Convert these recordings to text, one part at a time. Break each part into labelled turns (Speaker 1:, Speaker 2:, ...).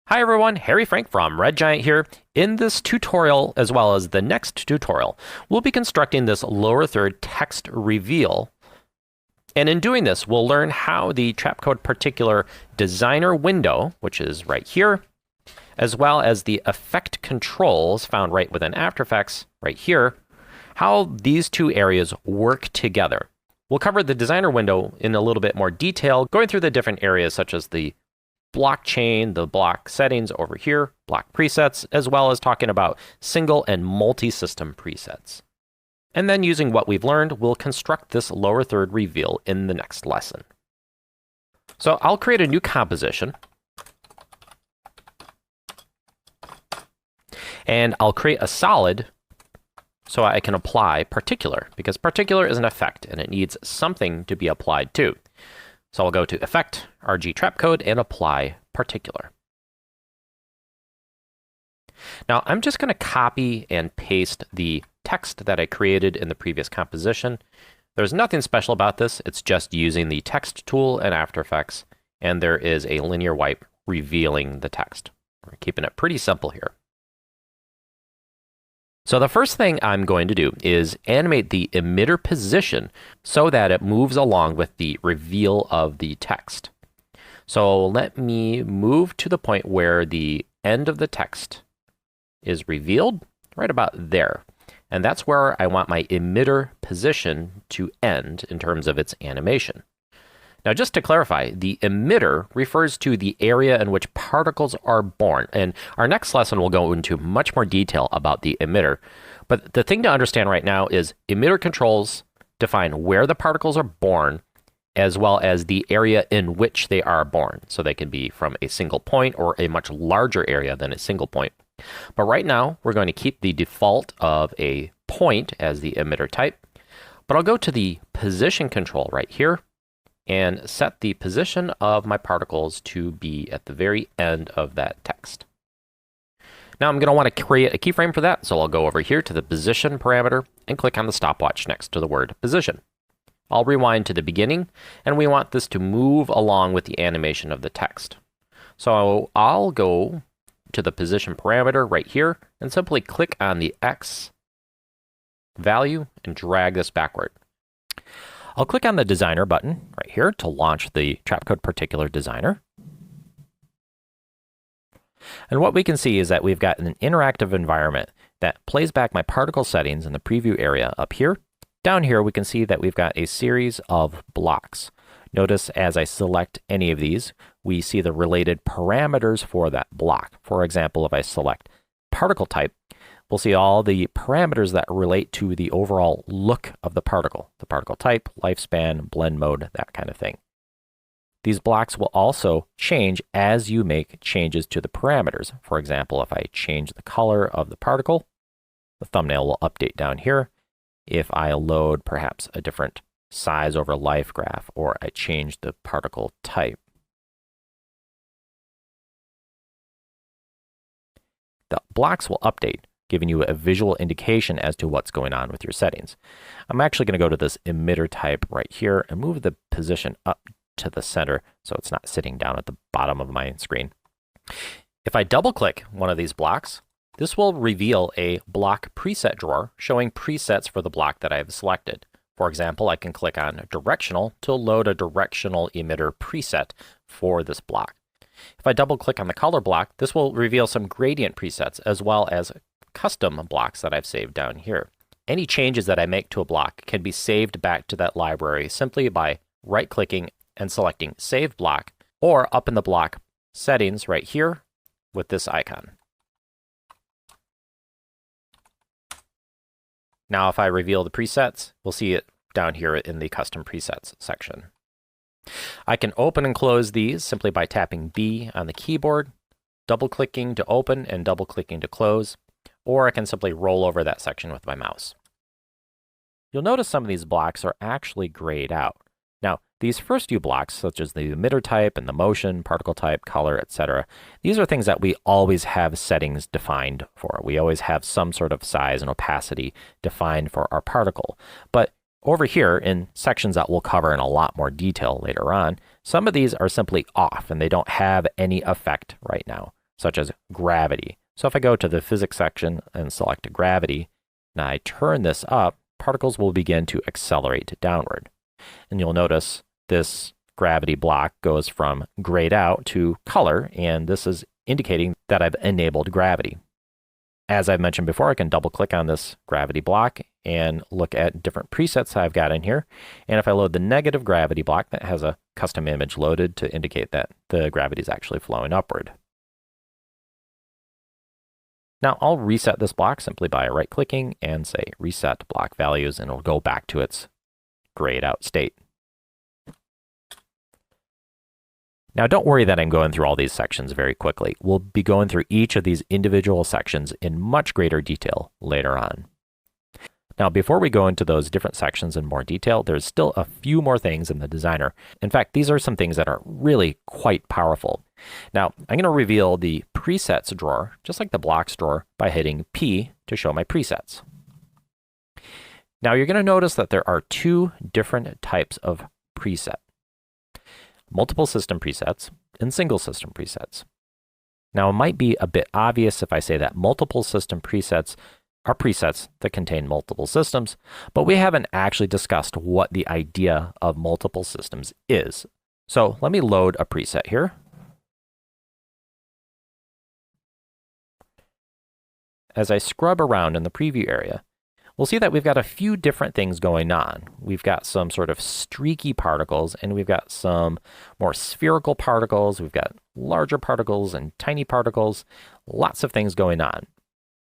Speaker 1: Hi everyone, Harry Frank from RedGiant here. In this tutorial, as well as the next tutorial, we'll be constructing this lower third text reveal. And in doing this, we'll learn how the Trapcode Particular designer window, which is right here, as well as the effect controls found right within After Effects, right here, how these two areas work together. We'll cover the designer window in a little bit more detail, going through the different areas such as the blockchain, the block settings over here, block presets, as well as talking about single and multi-system presets. And then using what we've learned, we'll construct this lower third reveal in the next lesson. So I'll create a new composition. And I'll create a solid so I can apply particular, because particular is an effect and it needs something to be applied to. So I'll go to Effect, RG Trapcode, and apply particular. Now I'm just going to copy and paste the text that I created in the previous composition. There's nothing special about this. It's just using the text tool in After Effects, and there is a linear wipe revealing the text. We're keeping it pretty simple here. So the first thing I'm going to do is animate the emitter position so that it moves along with the reveal of the text. So let me move to the point where the end of the text is revealed, right about there. And that's where I want my emitter position to end in terms of its animation. Now, just to clarify, the emitter refers to the area in which particles are born. And our next lesson will go into much more detail about the emitter. But the thing to understand right now is emitter controls define where the particles are born, as well as the area in which they are born. So they can be from a single point or a much larger area than a single point. But right now, we're going to keep the default of a point as the emitter type. But I'll go to the position control right here and set the position of my particles to be at the very end of that text. Now I'm going to want to create a keyframe for that, so I'll go over here to the position parameter and click on the stopwatch next to the word position. I'll rewind to the beginning, and we want this to move along with the animation of the text. So I'll go to the position parameter right here and simply click on the X value and drag this backward. I'll click on the designer button right here to launch the Trapcode Particular designer. And what we can see is that we've got an interactive environment that plays back my particle settings in the preview area up here. Down here, we can see that we've got a series of blocks. Notice as I select any of these, we see the related parameters for that block. For example, if I select particle type, we'll see all the parameters that relate to the overall look of the particle type, lifespan, blend mode, that kind of thing. These blocks will also change as you make changes to the parameters. For example, if I change the color of the particle, the thumbnail will update down here. If I load perhaps a different size over life graph, or I change the particle type, the blocks will update, giving you a visual indication as to what's going on with your settings. I'm actually going to go to this emitter type right here and move the position up to the center so it's not sitting down at the bottom of my screen. If I double click one of these blocks, this will reveal a block preset drawer showing presets for the block that I've selected. For example, I can click on directional to load a directional emitter preset for this block. If I double click on the color block, this will reveal some gradient presets as well as custom blocks that I've saved down here. Any changes that I make to a block can be saved back to that library simply by right-clicking and selecting Save Block, or up in the block settings right here with this icon. Now if I reveal the presets, we'll see it down here in the Custom Presets section. I can open and close these simply by tapping B on the keyboard, double-clicking to open and double-clicking to close, or I can simply roll over that section with my mouse. You'll notice some of these blocks are actually grayed out. Now, these first few blocks, such as the emitter type and the motion, particle type, color, etc., these are things that we always have settings defined for. We always have some sort of size and opacity defined for our particle. But over here in sections that we'll cover in a lot more detail later on, some of these are simply off and they don't have any effect right now. such as gravity. So if I go to the physics section and select gravity, and I turn this up, particles will begin to accelerate downward. And you'll notice this gravity block goes from grayed out to color, and this is indicating that I've enabled gravity. As I've mentioned before, I can double click on this gravity block and look at different presets I've got in here. And if I load the negative gravity block, that has a custom image loaded to indicate that the gravity is actually flowing upward. Now I'll reset this block simply by right-clicking and say reset block values, and it'll go back to its grayed out state. Now don't worry that I'm going through all these sections very quickly. We'll be going through each of these individual sections in much greater detail later on. Now before we go into those different sections in more detail, there's still a few more things in the designer. In fact, these are some things that are really quite powerful. Now I'm going to reveal the presets drawer, just like the blocks drawer, by hitting P to show my presets. Now you're going to notice that there are two different types of preset. Multiple system presets and single system presets. Now it might be a bit obvious if I say that multiple system presets are presets that contain multiple systems, but we haven't actually discussed what the idea of multiple systems is. So let me load a preset here. As I scrub around in the preview area, we'll see that we've got a few different things going on. We've got some sort of streaky particles, and we've got some more spherical particles. We've got larger particles and tiny particles, lots of things going on.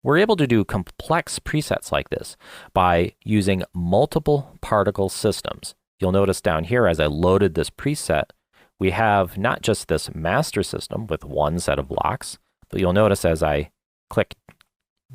Speaker 1: We're able to do complex presets like this by using multiple particle systems. You'll notice down here as I loaded this preset, we have not just this master system with one set of blocks, but you'll notice as I click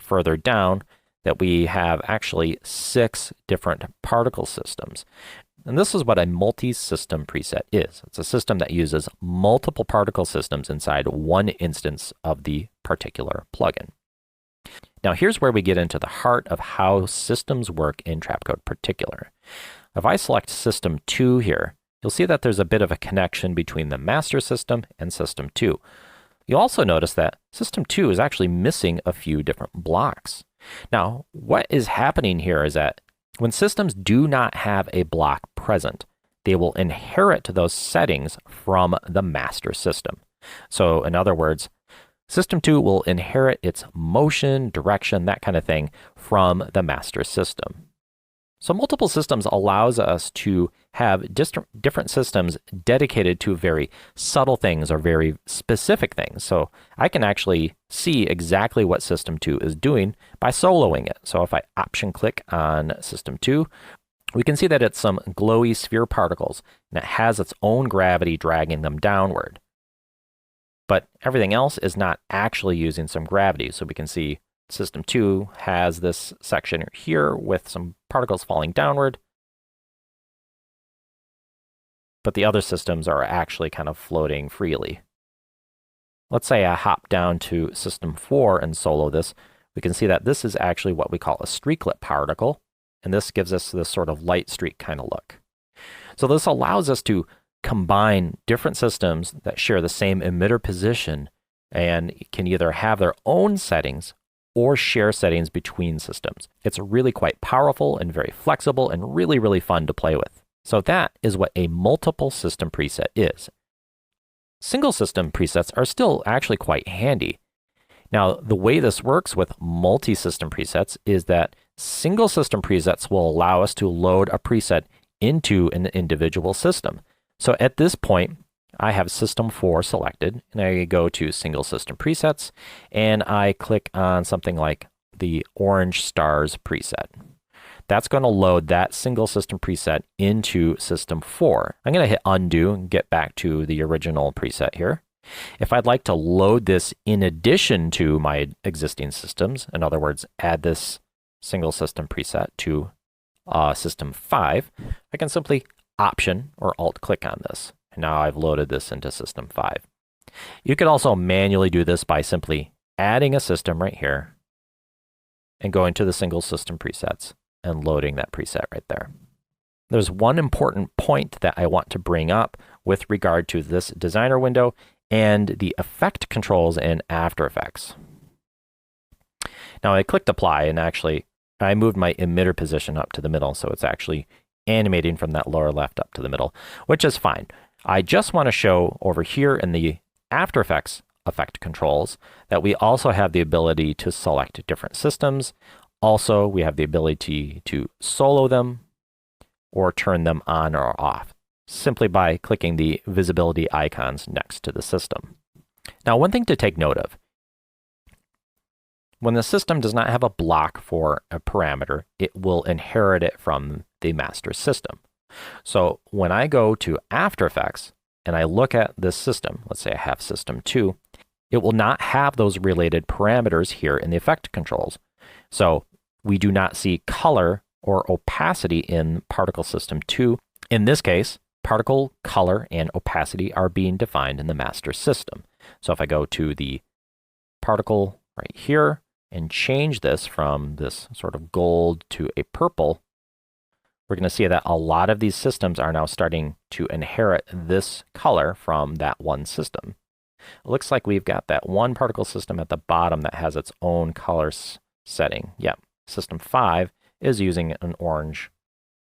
Speaker 1: further down that we have actually 6 different particle systems. And this is what a multi-system preset is. It's a system that uses multiple particle systems inside one instance of the particular plugin. Now here's where we get into the heart of how systems work in Trapcode Particular. If I select System 2 here, you'll see that there's a bit of a connection between the master system and System 2. You'll also notice that System 2 is actually missing a few different blocks. Now, what is happening here is that when systems do not have a block present, they will inherit those settings from the master system. So in other words, System 2 will inherit its motion, direction, that kind of thing from the master system. So multiple systems allows us to have different systems dedicated to very subtle things or very specific things. So I can actually see exactly what System 2 is doing by soloing it. So if I option click on System 2, we can see that it's some glowy sphere particles, and it has its own gravity dragging them downward. But everything else is not actually using some gravity. So we can see System 2 has this section here with some particles falling downward, but the other systems are actually kind of floating freely. Let's say I hop down to System 4 and solo this. We can see that this is actually what we call a streaklet particle, and this gives us this sort of light streak kind of look. So this allows us to combine different systems that share the same emitter position and can either have their own settings or share settings between systems. It's really quite powerful and very flexible and really, really fun to play with. So that is what a multiple system preset is. Single system presets are still actually quite handy. Now, the way this works with multi-system presets is that single system presets will allow us to load a preset into an individual system. So at this point, I have System 4 selected, and I go to Single System Presets, and I click on something like the Orange Stars preset. That's going to load that single system preset into System 4. I'm going to hit Undo and get back to the original preset here. If I'd like to load this in addition to my existing systems, in other words, add this single system preset to System 5, I can simply Option or Alt-click on this. Now I've loaded this into System 5. You could also manually do this by simply adding a system right here and going to the single system presets and loading that preset right there. There's one important point that I want to bring up with regard to this designer window, and the effect controls in After Effects. Now I clicked apply, and actually I moved my emitter position up to the middle, so it's actually animating from that lower left up to the middle, which is fine. I just want to show over here in the After Effects effect controls that we also have the ability to select different systems. Also, we have the ability to solo them or turn them on or off simply by clicking the visibility icons next to the system. Now, one thing to take note of: when the system does not have a block for a parameter, it will inherit it from the master system. So when I go to After Effects and I look at this system, let's say I have system 2, it will not have those related parameters here in the effect controls. So we do not see color or opacity in particle system 2. In this case, particle, color, and opacity are being defined in the master system. So if I go to the particle right here and change this from this sort of gold to a purple, we're going to see that a lot of these systems are now starting to inherit this color from that one system. It looks like we've got that one particle system at the bottom that has its own color setting. Yeah, system 5 is using an orange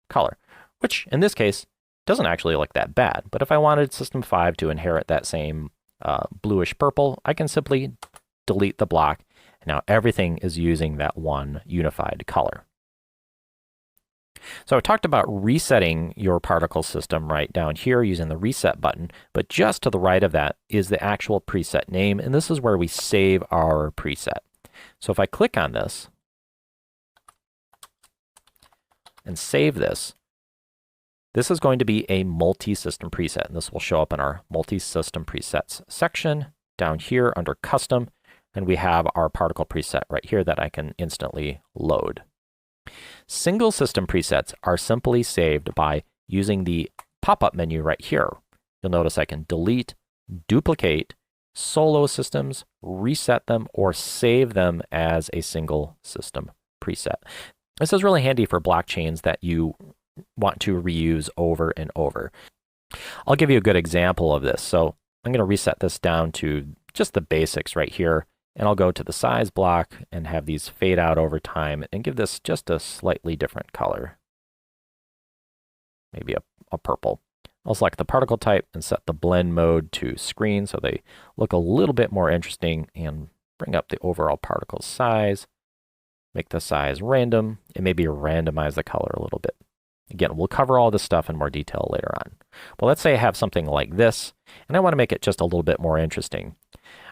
Speaker 1: color, which in this case doesn't actually look that bad. But if I wanted system 5 to inherit that same bluish purple, I can simply delete the block. And now everything is using that one unified color. So I talked about resetting your particle system right down here using the reset button, but just to the right of that is the actual preset name, and this is where we save our preset. So if I click on this and save this, this is going to be a multi-system preset, and this will show up in our multi-system presets section down here under custom, and we have our particle preset right here that I can instantly load. Single system presets are simply saved by using the pop-up menu right here. You'll notice I can delete, duplicate, solo systems, reset them, or save them as a single system preset. This is really handy for blockchains that you want to reuse over and over. I'll give you a good example of this. So I'm going to reset this down to just the basics right here. And I'll go to the size block and have these fade out over time and give this just a slightly different color. Maybe a purple. I'll select the particle type and set the blend mode to screen so they look a little bit more interesting, and bring up the overall particle size. Make the size random and maybe randomize the color a little bit. Again, we'll cover all this stuff in more detail later on. But let's say I have something like this, and I want to make it just a little bit more interesting.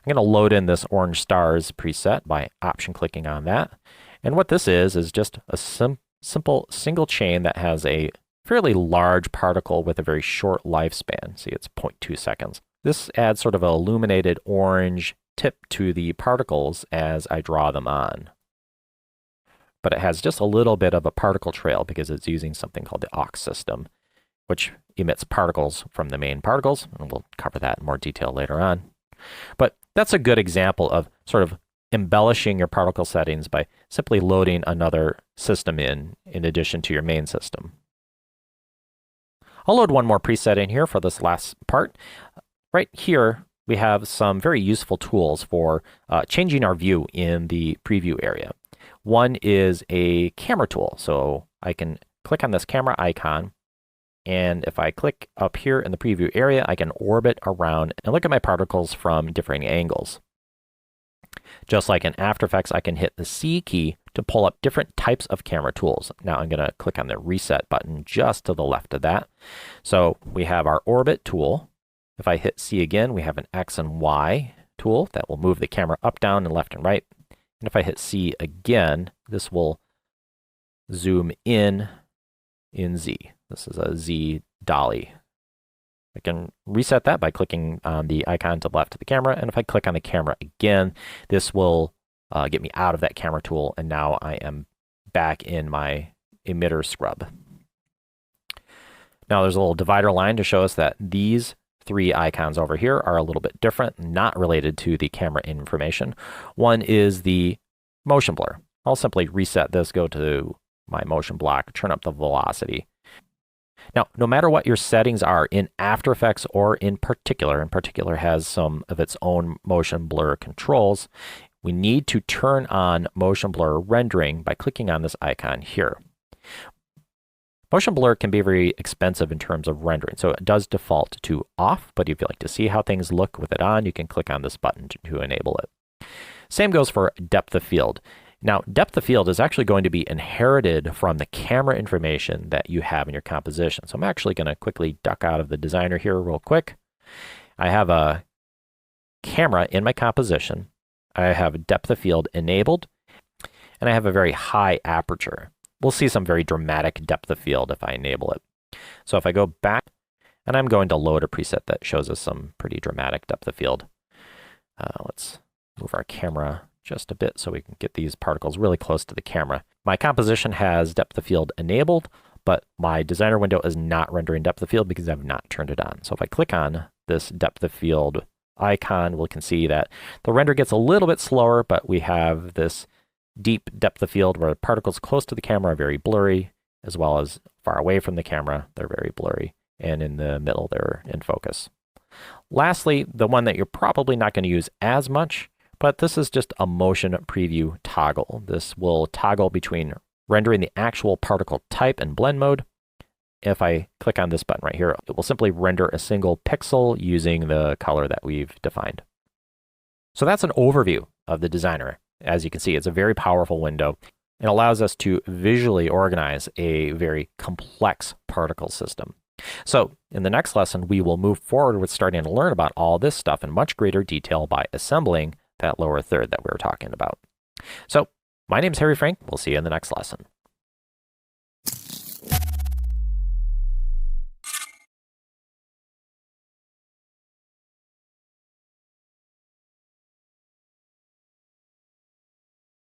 Speaker 1: I'm going to load in this orange stars preset by option clicking on that. And what this is just a simple single chain that has a fairly large particle with a very short lifespan. See, it's 0.2 seconds. This adds sort of an illuminated orange tip to the particles as I draw them on. But it has just a little bit of a particle trail because it's using something called the aux system, which emits particles from the main particles. And we'll cover that in more detail later on. But that's a good example of sort of embellishing your particle settings by simply loading another system in addition to your main system. I'll load one more preset in here for this last part. Right here, we have some very useful tools for changing our view in the preview area. One is a camera tool. So I can click on this camera icon, and if I click up here in the preview area, I can orbit around and look at my particles from differing angles. Just like in After Effects, I can hit the C key to pull up different types of camera tools. Now I'm going to click on the reset button just to the left of that. So we have our orbit tool. If I hit C again, we have an X and Y tool that will move the camera up, down, and left and right. And if I hit C again, this will zoom in Z. This is a Z dolly. I can reset that by clicking on the icon to the left of the camera. And if I click on the camera again, this will get me out of that camera tool. And now I am back in my emitter scrub. Now there's a little divider line to show us that these three icons over here are a little bit different, not related to the camera information. One is the motion blur. I'll simply reset this, go to my motion block, turn up the velocity. Now, no matter what your settings are in After Effects or in Particular, and Particular has some of its own motion blur controls, we need to turn on motion blur rendering by clicking on this icon here. Motion blur can be very expensive in terms of rendering, so it does default to off, but if you'd like to see how things look with it on, you can click on this button to enable it. Same goes for depth of field. Now, depth of field is actually going to be inherited from the camera information that you have in your composition. So I'm actually going to quickly duck out of the designer here real quick. I have a camera in my composition. I have depth of field enabled, and I have a very high aperture. We'll see some very dramatic depth of field if I enable it. So if I go back, and I'm going to load a preset that shows us some pretty dramatic depth of field. Let's move our camera just a bit so we can get these particles really close to the camera. My composition has depth of field enabled, but my designer window is not rendering depth of field because I've not turned it on. So if I click on this depth of field icon, we can see that the render gets a little bit slower, but we have this deep depth of field where particles close to the camera are very blurry, as well as far away from the camera, they're very blurry, and in the middle, they're in focus. Lastly, the one that you're probably not going to use as much, but this is just a motion preview toggle. This will toggle between rendering the actual particle type in blend mode. If I click on this button right here, it will simply render a single pixel using the color that we've defined. So that's an overview of the designer. As you can see, it's a very powerful window. It allows us to visually organize a very complex particle system. So in the next lesson, we will move forward with starting to learn about all this stuff in much greater detail by assembling that lower third that we were talking about. So my name is Harry Frank. We'll see you in the next lesson.